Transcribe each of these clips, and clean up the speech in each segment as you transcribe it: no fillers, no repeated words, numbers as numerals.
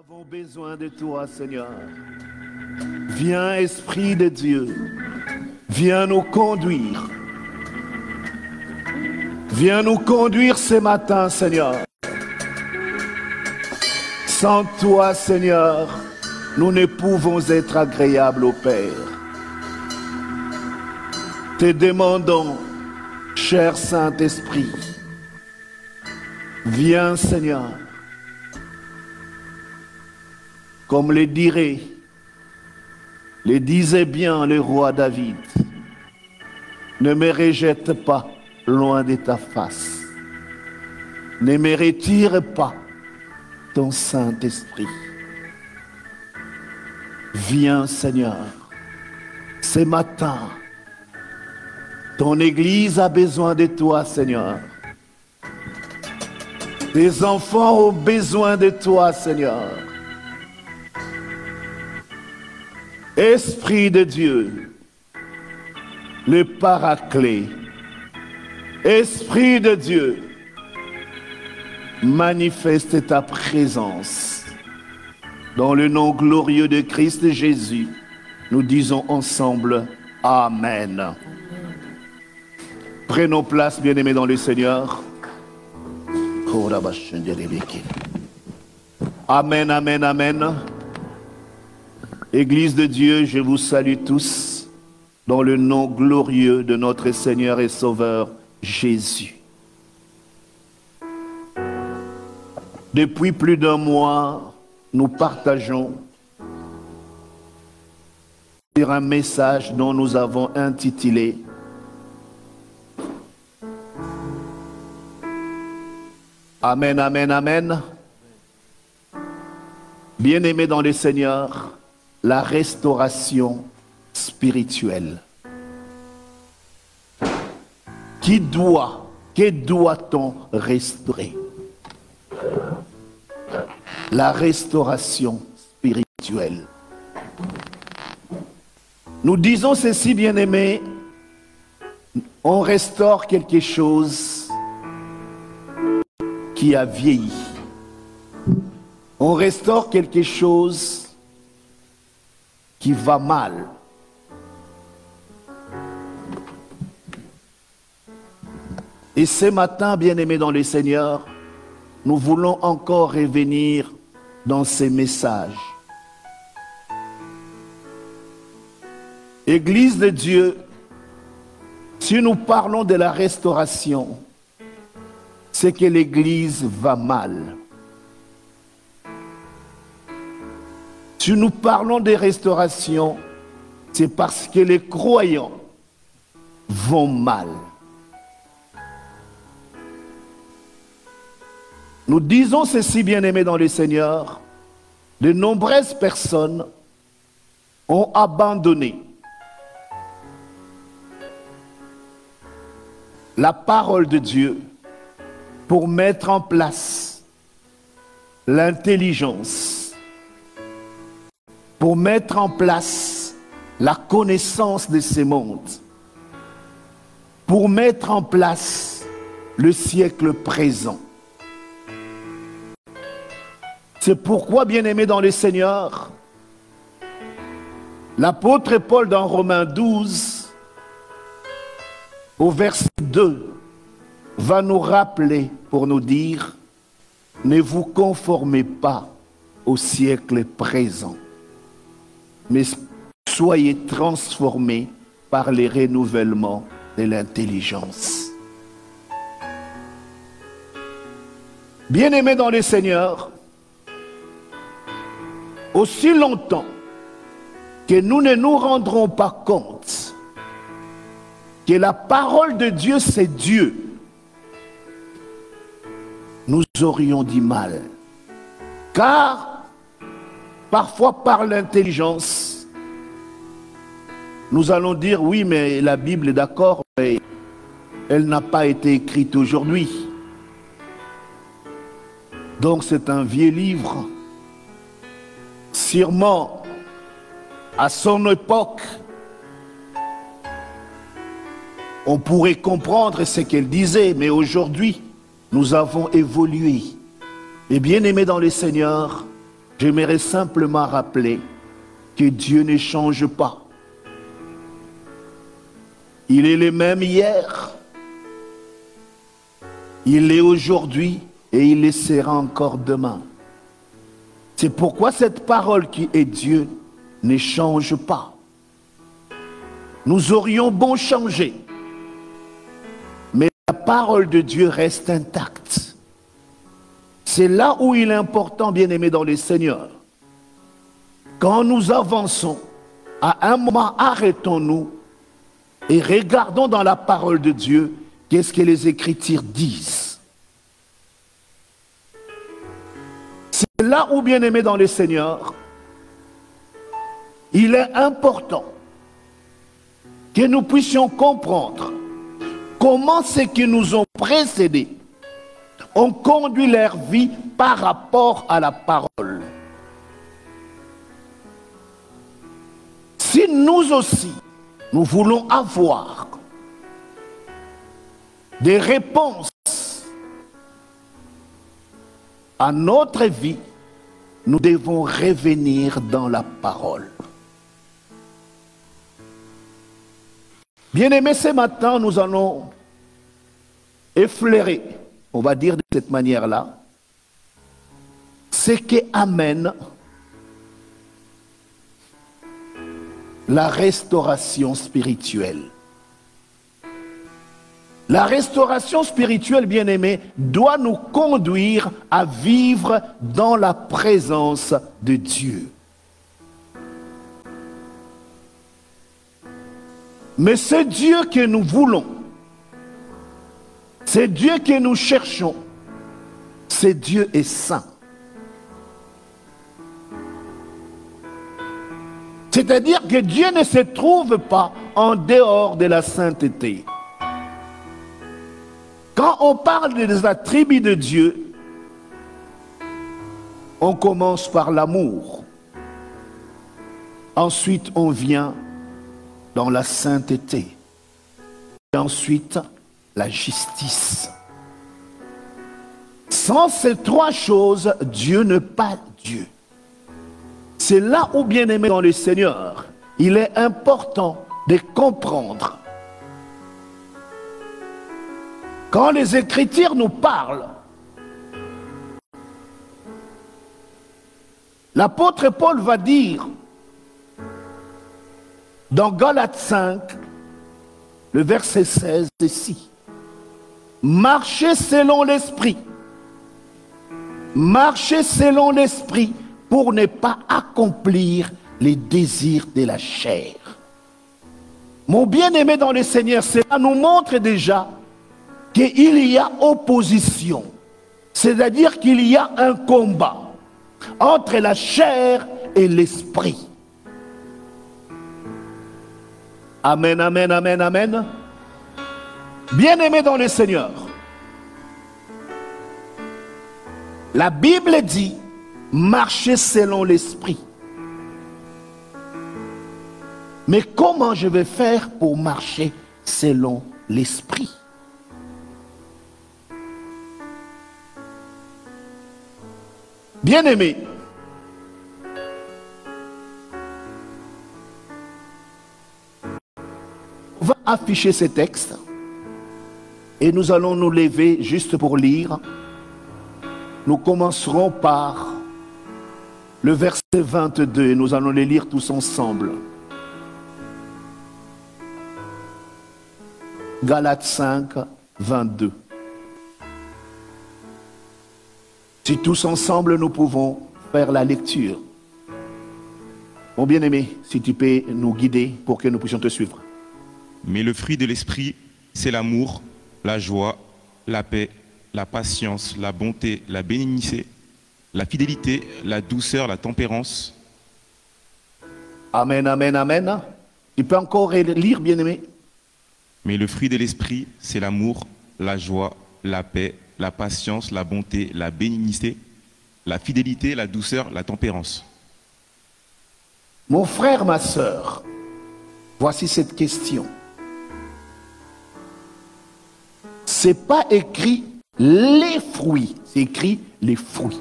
Nous avons besoin de toi, Seigneur. Viens, Esprit de Dieu. Viens nous conduire. Viens nous conduire ce matin, Seigneur. Sans toi, Seigneur, nous ne pouvons être agréables au Père. Te demandons, cher Saint-Esprit, viens, Seigneur. Comme le disait bien le roi David, ne me rejette pas loin de ta face. Ne me retire pas ton Saint-Esprit. Viens, Seigneur, ce matin. Ton Église a besoin de toi, Seigneur. Tes enfants ont besoin de toi, Seigneur. Esprit de Dieu, le Paraclet, Esprit de Dieu, manifeste ta présence. Dans le nom glorieux de Christ Jésus, nous disons ensemble Amen. Prenons place, bien-aimés dans le Seigneur. Amen, amen, amen. Église de Dieu, je vous salue tous dans le nom glorieux de notre Seigneur et Sauveur Jésus. Depuis plus d'un mois, nous partageons sur un message dont nous avons intitulé Amen, amen, amen. Bien-aimés dans le Seigneur, la restauration spirituelle. Que doit-on restaurer? La restauration spirituelle. Nous disons ceci, bien-aimés, on restaure quelque chose qui a vieilli. On restaure quelque chose qui va mal. Et ce matin, bien-aimés dans le Seigneur, nous voulons encore revenir dans ces messages. Église de Dieu, si nous parlons de la restauration, c'est que l'Église va mal. Si nous parlons de restauration, c'est parce que les croyants vont mal. Nous disons ceci, bien-aimés dans le Seigneur, de nombreuses personnes ont abandonné la parole de Dieu pour mettre en place l'intelligence, pour mettre en place la connaissance de ce monde, pour mettre en place le siècle présent. C'est pourquoi, bien-aimés dans le Seigneur, l'apôtre Paul dans Romains 12, au verset 2, va nous rappeler pour nous dire, ne vous conformez pas au siècle présent, mais soyez transformés par les renouvellements de l'intelligence. Bien-aimés dans le Seigneur, aussi longtemps que nous ne nous rendrons pas compte que la parole de Dieu, c'est Dieu, nous aurions du mal. Car, parfois par l'intelligence, nous allons dire, oui, mais la Bible est d'accord, mais elle n'a pas été écrite aujourd'hui. Donc c'est un vieux livre. Sûrement, à son époque, on pourrait comprendre ce qu'elle disait, mais aujourd'hui, nous avons évolué. Et bien aimés dans le Seigneur, j'aimerais simplement rappeler que Dieu ne change pas. Il est le même hier, il est aujourd'hui et il le sera encore demain. C'est pourquoi cette parole qui est Dieu ne change pas. Nous aurions bon changer, mais la parole de Dieu reste intacte. C'est là où il est important, bien-aimés dans le Seigneur. Quand nous avançons, à un moment, arrêtons-nous et regardons dans la parole de Dieu qu'est-ce que les Écritures disent. C'est là où, bien-aimés dans le Seigneur, il est important que nous puissions comprendre comment ceux qui nous ont précédés ont conduit leur vie par rapport à la parole. Si nous aussi, nous voulons avoir des réponses à notre vie, nous devons revenir dans la parole. Bien-aimés, ce matin, nous allons effleurer, on va dire de cette manière-là, ce qui amène la restauration spirituelle. La restauration spirituelle, bien-aimés, doit nous conduire à vivre dans la présence de Dieu. Mais ce Dieu que nous voulons, ce Dieu que nous cherchons, ce Dieu est saint. C'est-à-dire que Dieu ne se trouve pas en dehors de la sainteté. Quand on parle des attributs de Dieu, on commence par l'amour. Ensuite, on vient dans la sainteté. Et ensuite, la justice. Sans ces trois choses, Dieu n'est pas Dieu. C'est là où, bien-aimé dans le Seigneur, il est important de comprendre. Quand les Écritures nous parlent, l'apôtre Paul va dire, dans Galates 5, le verset 16 ici, marchez selon l'esprit. Marchez selon l'esprit pour ne pas accomplir les désirs de la chair. Mon bien-aimé dans le Seigneur, cela nous montre déjà qu'il y a opposition. C'est-à-dire qu'il y a un combat entre la chair et l'esprit. Amen, amen, amen, amen. Bien-aimé dans le Seigneur, la Bible dit, marchez selon l'esprit. Mais comment je vais faire pour marcher selon l'esprit? Bien-aimé, on va afficher ces textes et nous allons nous lever juste pour lire. Nous commencerons par le verset 22 et nous allons les lire tous ensemble. Galates 5, 22. Si tous ensemble nous pouvons faire la lecture. Mon bien-aimé, si tu peux nous guider pour que nous puissions te suivre. Mais le fruit de l'esprit, c'est l'amour, la joie, la paix, la patience, la bonté, la bénignité, la fidélité, la douceur, la tempérance. Amen, amen, amen. Tu peux encore lire, bien-aimé? Mais le fruit de l'esprit, c'est l'amour, la joie, la paix, la patience, la bonté, la bénignité, la fidélité, la douceur, la tempérance. Mon frère, ma sœur, voici cette question. C'est pas écrit les fruits, c'est écrit les fruits.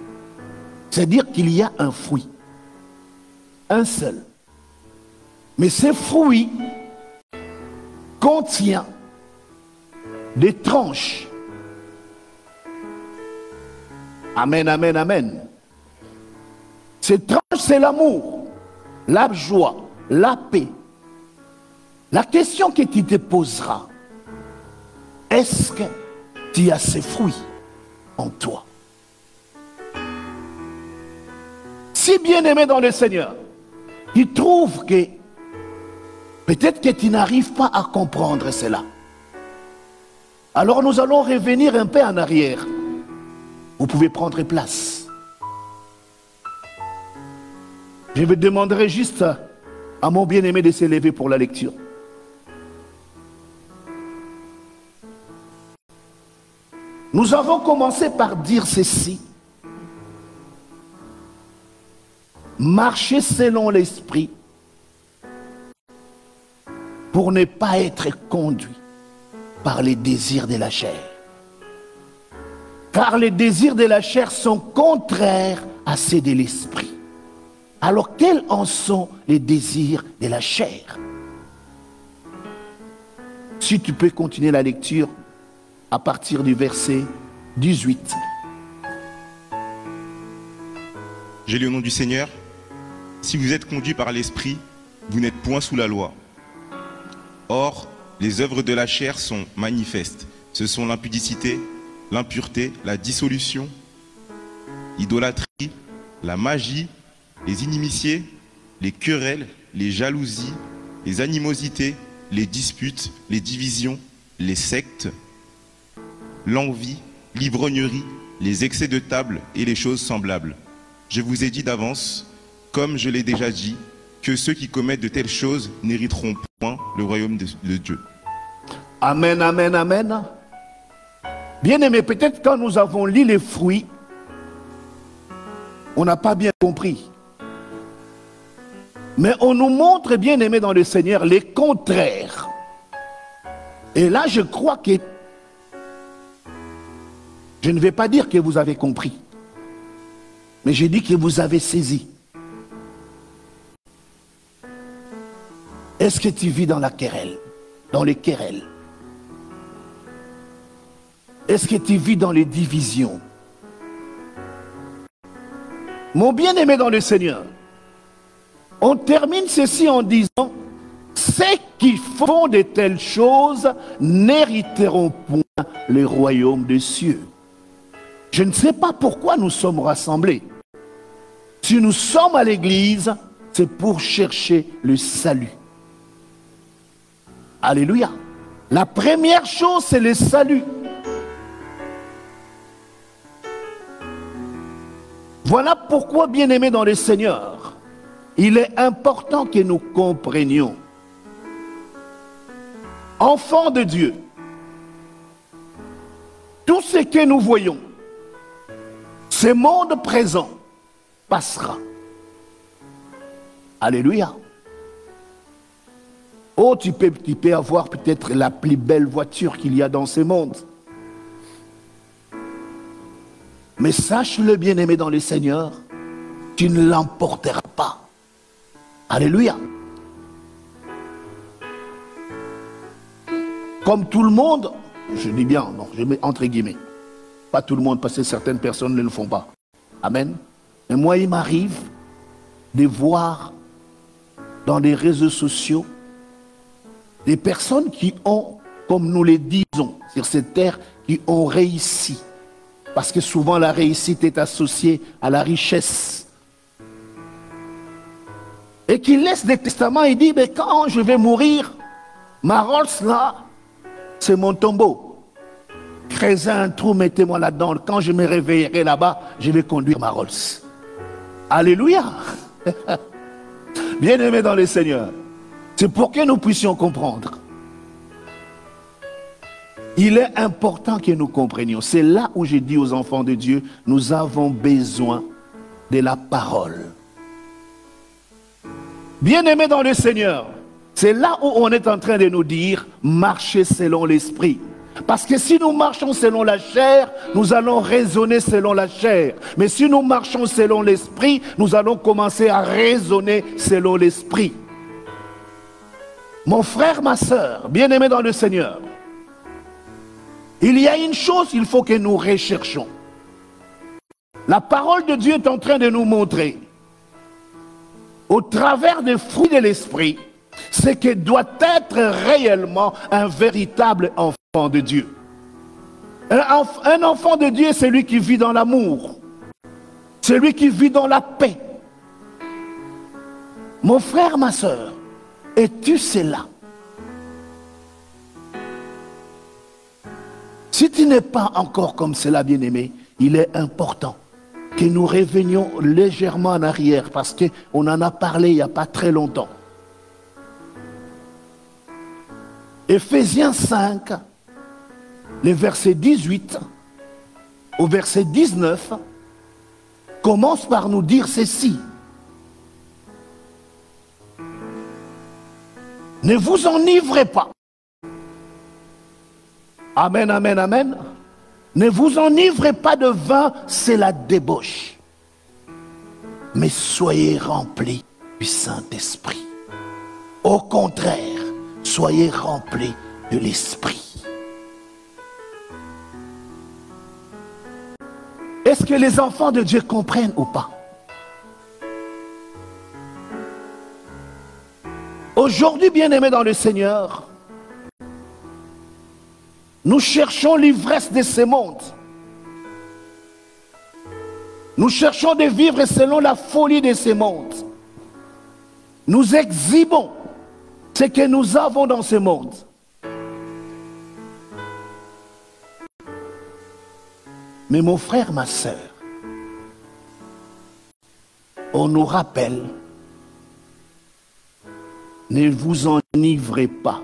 C'est-à-dire qu'il y a un fruit. Un seul. Mais ce fruit contient des tranches. Amen, amen, amen. Ces tranches, c'est l'amour, la joie, la paix. La question que tu te poseras, est-ce que tu as ces fruits en toi? Si bien-aimé dans le Seigneur, tu trouves que peut-être que tu n'arrives pas à comprendre cela. Alors nous allons revenir un peu en arrière. Vous pouvez prendre place. Je vous demanderai juste à mon bien-aimé de se lever pour la lecture. Nous avons commencé par dire ceci. Marcher selon l'esprit pour ne pas être conduit par les désirs de la chair. Car les désirs de la chair sont contraires à ceux de l'esprit. Alors quels en sont les désirs de la chair? Si tu peux continuer la lecture à partir du verset 18. J'ai lu au nom du Seigneur. Si vous êtes conduits par l'esprit, vous n'êtes point sous la loi. Or, les œuvres de la chair sont manifestes. Ce sont l'impudicité, l'impureté, la dissolution, l'idolâtrie, la magie, les inimitiés, les querelles, les jalousies, les animosités, les disputes, les divisions, les sectes, l'envie, l'ivrognerie, les excès de table et les choses semblables. Je vous ai dit d'avance, comme je l'ai déjà dit, que ceux qui commettent de telles choses n'hériteront point le royaume de Dieu. Amen, amen, amen. Bien-aimé, peut-être quand nous avons lu les fruits, on n'a pas bien compris. Mais on nous montre, bien-aimé dans le Seigneur, les contraires. Et là, je crois que je ne vais pas dire que vous avez compris, mais j'ai dit que vous avez saisi. Est-ce que tu vis dans la querelle, dans les querelles? Est-ce que tu vis dans les divisions? Mon bien-aimé dans le Seigneur, on termine ceci en disant, ceux qui font de telles choses n'hériteront point le royaume des cieux. Je ne sais pas pourquoi nous sommes rassemblés. Si nous sommes à l'église, c'est pour chercher le salut. Alléluia. La première chose, c'est le salut. Voilà pourquoi, bien-aimés dans le Seigneur, il est important que nous comprenions. Enfants de Dieu, tout ce que nous voyons, ce monde présent, passera. Alléluia. Oh, tu peux avoir peut-être la plus belle voiture qu'il y a dans ce monde. Mais sache-le, bien-aimé dans le Seigneur, tu ne l'emporteras pas. Alléluia. Comme tout le monde, je dis bien, non, je mets entre guillemets, pas tout le monde, parce que certaines personnes ne le font pas. Amen. Mais moi, il m'arrive de voir dans les réseaux sociaux des personnes qui ont, comme nous le disons, sur cette terre, qui ont réussi. Parce que souvent la réussite est associée à la richesse. Et qui laisse des testaments et dit, mais quand je vais mourir, ma Rolls là, c'est mon tombeau. Creusez un trou, mettez-moi là-dedans. Quand je me réveillerai là-bas, je vais conduire ma Rolls. Alléluia. Bien-aimés dans le Seigneur, c'est pour que nous puissions comprendre. Il est important que nous comprenions. C'est là où j'ai dit aux enfants de Dieu, nous avons besoin de la parole. Bien-aimés dans le Seigneur, c'est là où on est en train de nous dire, marchez selon l'esprit. Parce que si nous marchons selon la chair, nous allons raisonner selon la chair. Mais si nous marchons selon l'esprit, nous allons commencer à raisonner selon l'esprit. Mon frère, ma soeur, bien-aimés dans le Seigneur, il y a une chose qu'il faut que nous recherchons. La parole de Dieu est en train de nous montrer, au travers des fruits de l'esprit, ce que doit être réellement un véritable enfant de Dieu. Un enfant de Dieu, c'est celui qui vit dans l'amour, celui qui vit dans la paix. Mon frère, ma soeur, es-tu cela? Si tu n'es pas encore comme cela, bien-aimé, il est important que nous revenions légèrement en arrière, parce qu'on en a parlé il n'y a pas très longtemps. Éphésiens 5, le verset 18 au verset 19, commence par nous dire ceci. Ne vous enivrez pas. Amen, amen, amen. Ne vous enivrez pas de vin, c'est la débauche. Mais soyez remplis du Saint-Esprit. Au contraire, soyez remplis de l'Esprit. Est-ce que les enfants de Dieu comprennent ou pas? Aujourd'hui, bien-aimés dans le Seigneur, nous cherchons l'ivresse de ce monde. Nous cherchons de vivre selon la folie de ce monde. Nous exhibons ce que nous avons dans ce monde. Mais mon frère, ma soeur, on nous rappelle, ne vous enivrez pas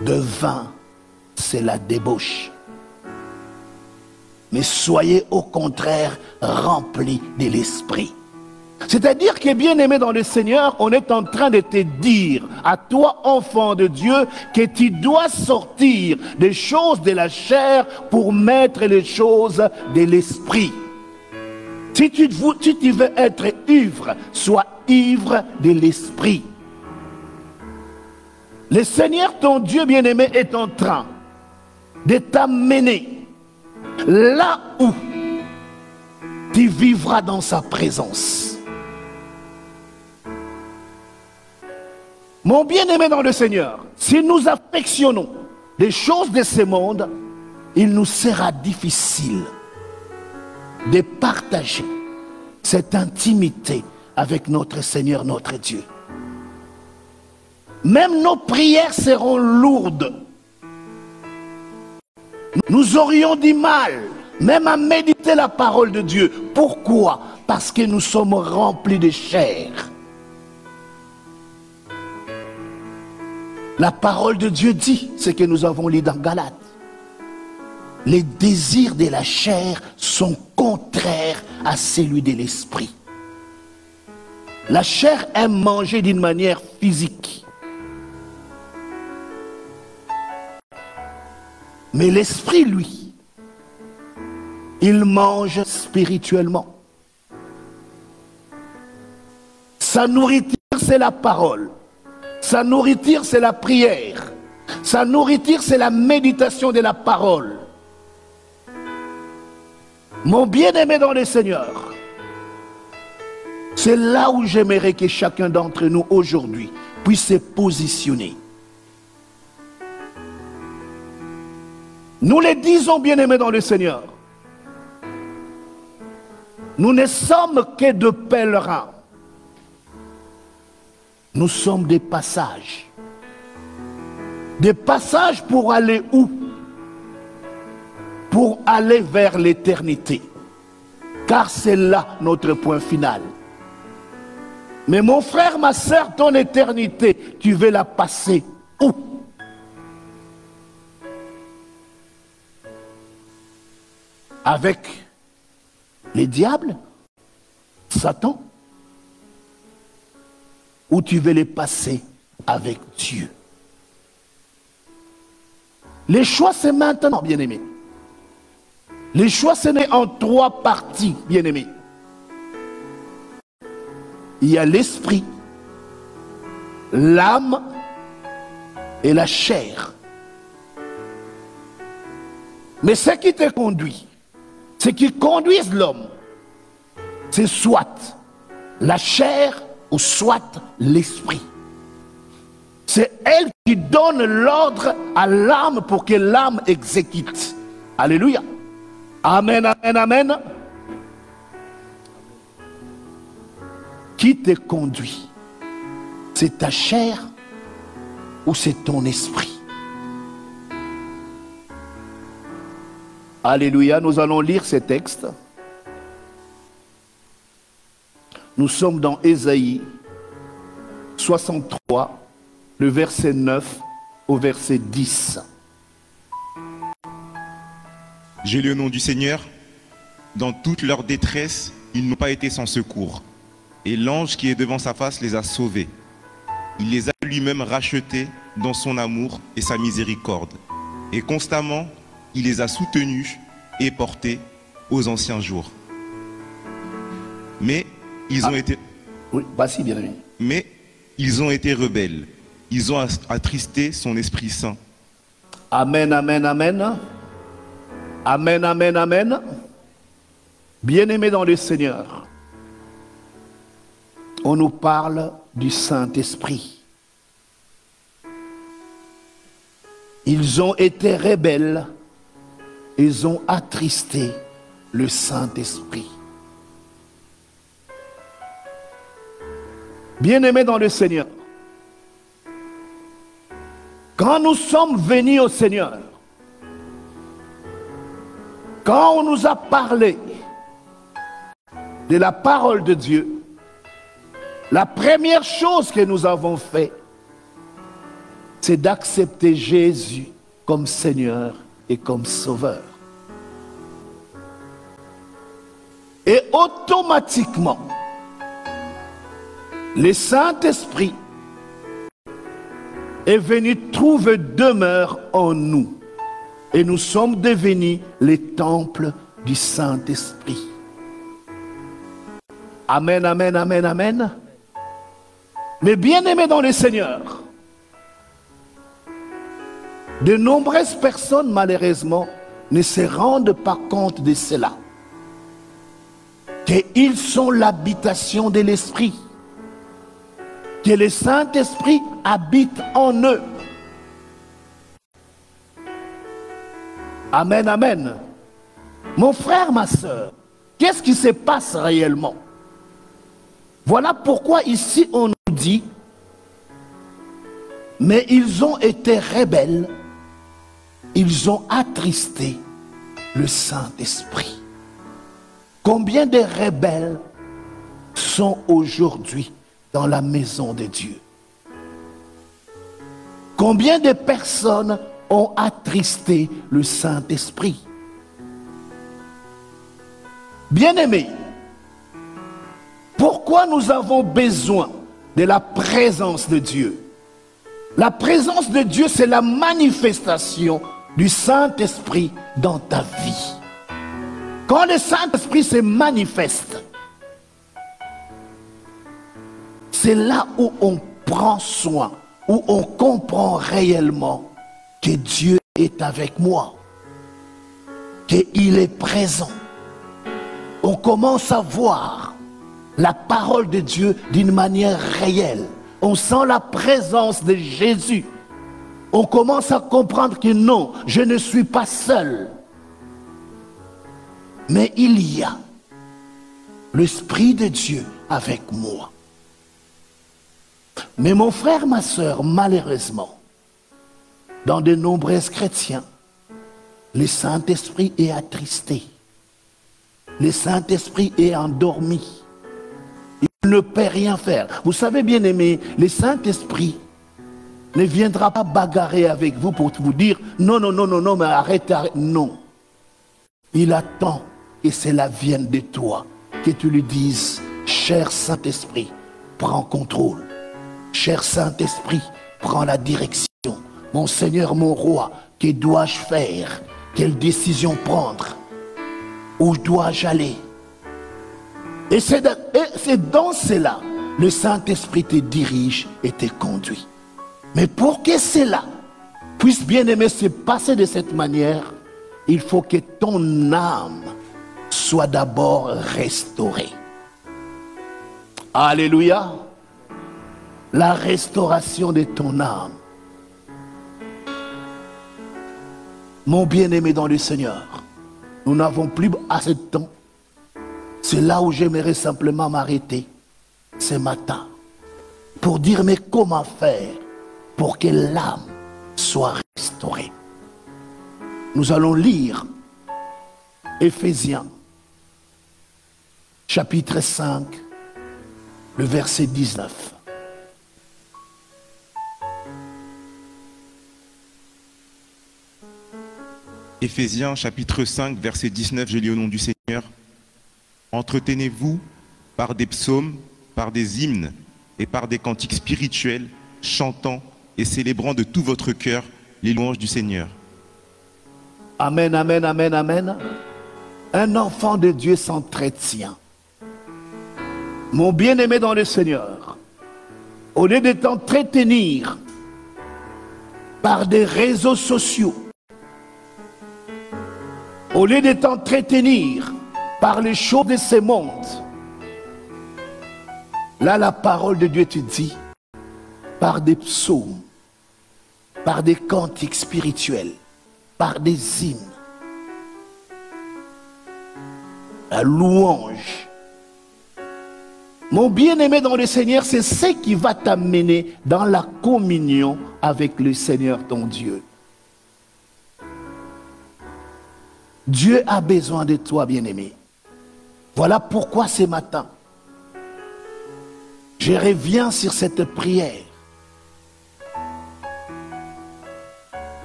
de vin, c'est la débauche. Mais soyez au contraire remplis de l'esprit. C'est-à-dire que, bien-aimé dans le Seigneur, on est en train de te dire à toi, enfant de Dieu, que tu dois sortir des choses de la chair pour mettre les choses de l'esprit. Si tu veux être ivre, sois ivre de l'esprit. Le Seigneur, ton Dieu bien-aimé, est en train de t'amener là où tu vivras dans sa présence. Mon bien-aimé dans le Seigneur, si nous affectionnons les choses de ce monde, il nous sera difficile de partager cette intimité avec notre Seigneur, notre Dieu. Même nos prières seront lourdes. Nous aurions du mal même à méditer la parole de Dieu. Pourquoi? Parce que nous sommes remplis de chair. La parole de Dieu dit ce que nous avons lu dans Galates. Les désirs de la chair sont contraires à celui de l'esprit. La chair aime manger d'une manière physique. Mais l'esprit, lui, il mange spirituellement. Sa nourriture, c'est la parole. Sa nourriture, c'est la prière. Sa nourriture, c'est la méditation de la parole. Mon bien-aimé dans le Seigneur, c'est là où j'aimerais que chacun d'entre nous aujourd'hui puisse se positionner. Nous le disons, bien-aimés dans le Seigneur, nous ne sommes que de pèlerins. Nous sommes des passages. Des passages pour aller où? Pour aller vers l'éternité. Car c'est là notre point final. Mais mon frère, ma soeur, ton éternité, tu veux la passer où? Avec les diables, Satan, ou tu veux les passer avec Dieu? Les choix, c'est maintenant, bien-aimés. Les choix, c'est né en 3 parties, bien-aimés. Il y a l'esprit, l'âme et la chair. Mais ce qui te conduit, ce qui conduit l'homme, c'est soit la chair ou soit l'esprit. C'est elle qui donne l'ordre à l'âme pour que l'âme exécute. Alléluia. Amen, amen, amen. Qui te conduit? C'est ta chair ou c'est ton esprit? Alléluia, nous allons lire ces textes. Nous sommes dans Ésaïe 63, le verset 9 au verset 10. J'ai le nom du Seigneur. Dans toute leur détresse, ils n'ont pas été sans secours. Et l'ange qui est devant sa face les a sauvés. Il les a lui-même rachetés dans son amour et sa miséricorde. Et constamment, il les a soutenus et portés aux anciens jours. Mais ils ont été... Oui, vas-y, bien-aimé. Mais ils ont été rebelles. Ils ont attristé son Esprit Saint. Amen, amen, amen. Amen, amen, amen. Bien-aimés dans le Seigneur, on nous parle du Saint-Esprit. Ils ont été rebelles, ils ont attristé le Saint-Esprit. Bien-aimés dans le Seigneur, quand nous sommes venus au Seigneur, quand on nous a parlé de la parole de Dieu, la première chose que nous avons fait, c'est d'accepter Jésus comme Seigneur et comme Sauveur. Et automatiquement, le Saint-Esprit est venu trouver demeure en nous. Et nous sommes devenus les temples du Saint-Esprit. Amen, amen, amen, amen. Mais bien-aimés dans le Seigneur, de nombreuses personnes, malheureusement, ne se rendent pas compte de cela. Qu'ils sont l'habitation de l'Esprit. Que le Saint-Esprit habite en eux. Amen, amen. Mon frère, ma soeur, qu'est-ce qui se passe réellement? Voilà pourquoi ici on nous dit, mais ils ont été rebelles, ils ont attristé le Saint-Esprit. Combien de rebelles sont aujourd'hui dans la maison de Dieu? Combien de personnes ont attristé le Saint-Esprit? Bien-aimés, pourquoi nous avons besoin de la présence de Dieu? La présence de Dieu, c'est la manifestation du Saint-Esprit dans ta vie. Quand le Saint-Esprit se manifeste, c'est là où on prend soin, où on comprend réellement que Dieu est avec moi, qu'il est présent. On commence à voir la parole de Dieu d'une manière réelle. On sent la présence de Jésus. On commence à comprendre que non, je ne suis pas seul. Mais il y a l'Esprit de Dieu avec moi. Mais mon frère, ma soeur, malheureusement, dans de nombreux chrétiens, le Saint-Esprit est attristé. Le Saint-Esprit est endormi. Il ne peut rien faire. Vous savez, bien aimé, le Saint-Esprit ne viendra pas bagarrer avec vous pour vous dire non, non, non, non, non, mais arrête, arrête. Non. Il attend que cela vienne de toi, que tu lui dises, cher Saint-Esprit, prends contrôle. Cher Saint-Esprit, prends la direction. Mon Seigneur, mon roi, que dois-je faire? Quelle décision prendre? Où dois-je aller? Et c'est dans cela, le Saint-Esprit te dirige et te conduit. Mais pour que cela puisse bien aimer se passer de cette manière, il faut que ton âme soit d'abord restaurée. Alléluia. La restauration de ton âme. Mon bien-aimé dans le Seigneur, nous n'avons plus assez de temps. C'est là où j'aimerais simplement m'arrêter ce matin pour dire mais comment faire pour que l'âme soit restaurée. Nous allons lire Éphésiens chapitre 5, le verset 19. Éphésiens chapitre 5, verset 19, je lis au nom du Seigneur. Entretenez-vous par des psaumes, par des hymnes et par des cantiques spirituels, chantant et célébrant de tout votre cœur les louanges du Seigneur. Amen, amen, amen, amen. Un enfant de Dieu s'entretient. Mon bien-aimé dans le Seigneur, au lieu de t'entretenir par des réseaux sociaux, au lieu de t'entretenir par les choses de ce monde, là la parole de Dieu te dit, par des psaumes, par des cantiques spirituels, par des hymnes, la louange. Mon bien-aimé dans le Seigneur, c'est ce qui va t'amener dans la communion avec le Seigneur ton Dieu. Dieu a besoin de toi, bien-aimé. Voilà pourquoi ce matin, je reviens sur cette prière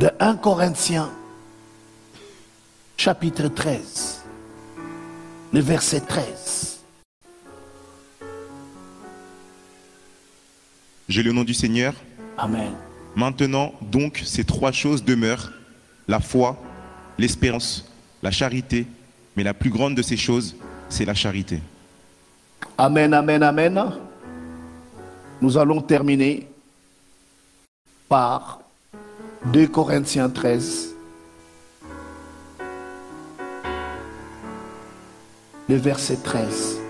de 1 Corinthiens, chapitre 13, le verset 13. J'ai le nom du Seigneur. Amen. Maintenant, donc, ces trois choses demeurent, la foi, l'espérance, la charité, mais la plus grande de ces choses, c'est la charité. Amen, amen, amen. Nous allons terminer par 2 Corinthiens 13, le verset 13.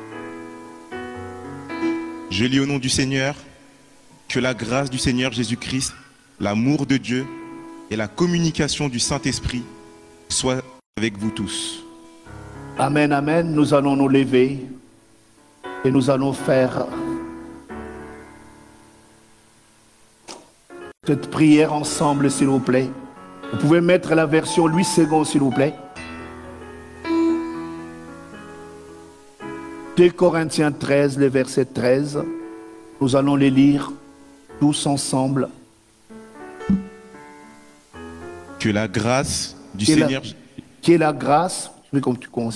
Je lis au nom du Seigneur, que la grâce du Seigneur Jésus-Christ, l'amour de Dieu et la communication du Saint-Esprit soient avec vous tous. Amen, amen. Nous allons nous lever et nous allons faire cette prière ensemble, s'il vous plaît. Vous pouvez mettre la version 8 secondes, s'il vous plaît. 2 Corinthiens 13, le verset 13. Nous allons les lire tous ensemble. Que la grâce du Seigneur... Qui est la grâce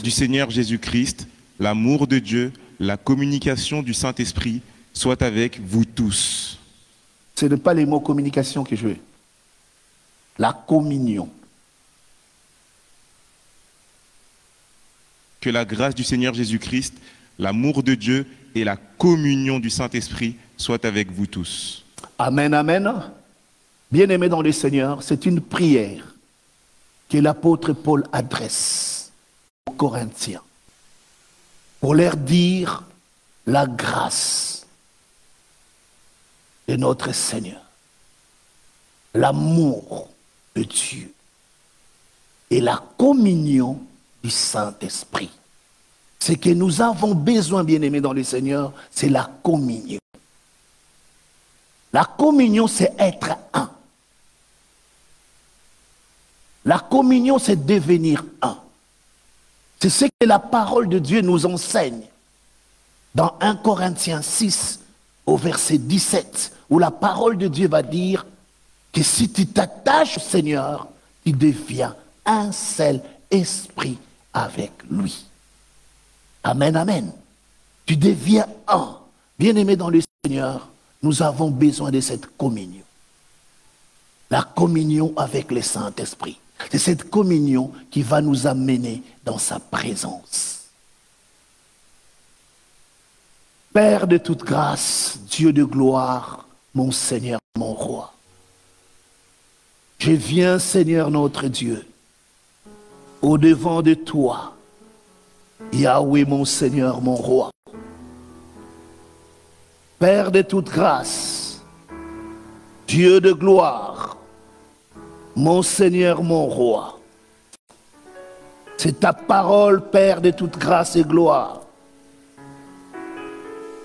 du Seigneur Jésus-Christ, l'amour de Dieu, la communication du Saint-Esprit soit avec vous tous. Ce n'est pas les mots communication que je veux. La communion. Que la grâce du Seigneur Jésus-Christ, l'amour de Dieu et la communion du Saint-Esprit soient avec vous tous. Amen, amen. Bien-aimés dans le Seigneur, c'est une prière que l'apôtre Paul adresse aux Corinthiens pour leur dire la grâce de notre Seigneur, l'amour de Dieu et la communion du Saint-Esprit. Ce que nous avons besoin, bien-aimés dans le Seigneur, c'est la communion. La communion, c'est être un. La communion, c'est devenir un. C'est ce que la parole de Dieu nous enseigne dans 1 Corinthiens 6, au verset 17, où la parole de Dieu va dire que si tu t'attaches au Seigneur, tu deviens un seul esprit avec lui. Amen, amen. Tu deviens un. Bien-aimé dans le Seigneur, nous avons besoin de cette communion. la communion avec le Saint-Esprit. C'est cette communion qui va nous amener dans sa présence. Père de toute grâce, Dieu de gloire, mon Seigneur, mon roi. Je viens, Seigneur notre Dieu, au-devant de toi, Yahweh, mon Seigneur, mon roi. Père de toute grâce, Dieu de gloire, mon Seigneur, mon roi. C'est ta parole, Père de toute grâce et gloire,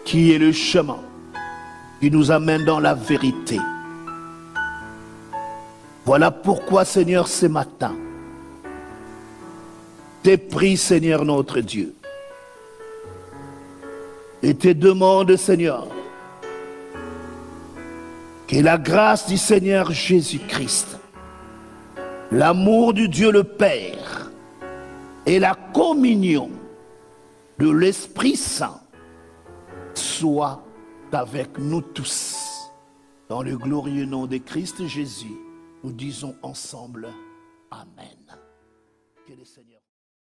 qui est le chemin qui nous amène dans la vérité. Voilà pourquoi, Seigneur, ce matin, te prie, Seigneur notre Dieu, et te demande, Seigneur, que la grâce du Seigneur Jésus-Christ, l'amour du Dieu le Père et la communion de l'Esprit Saint soient avec nous tous. Dans le glorieux nom de Christ Jésus, nous disons ensemble Amen. Que le Seigneur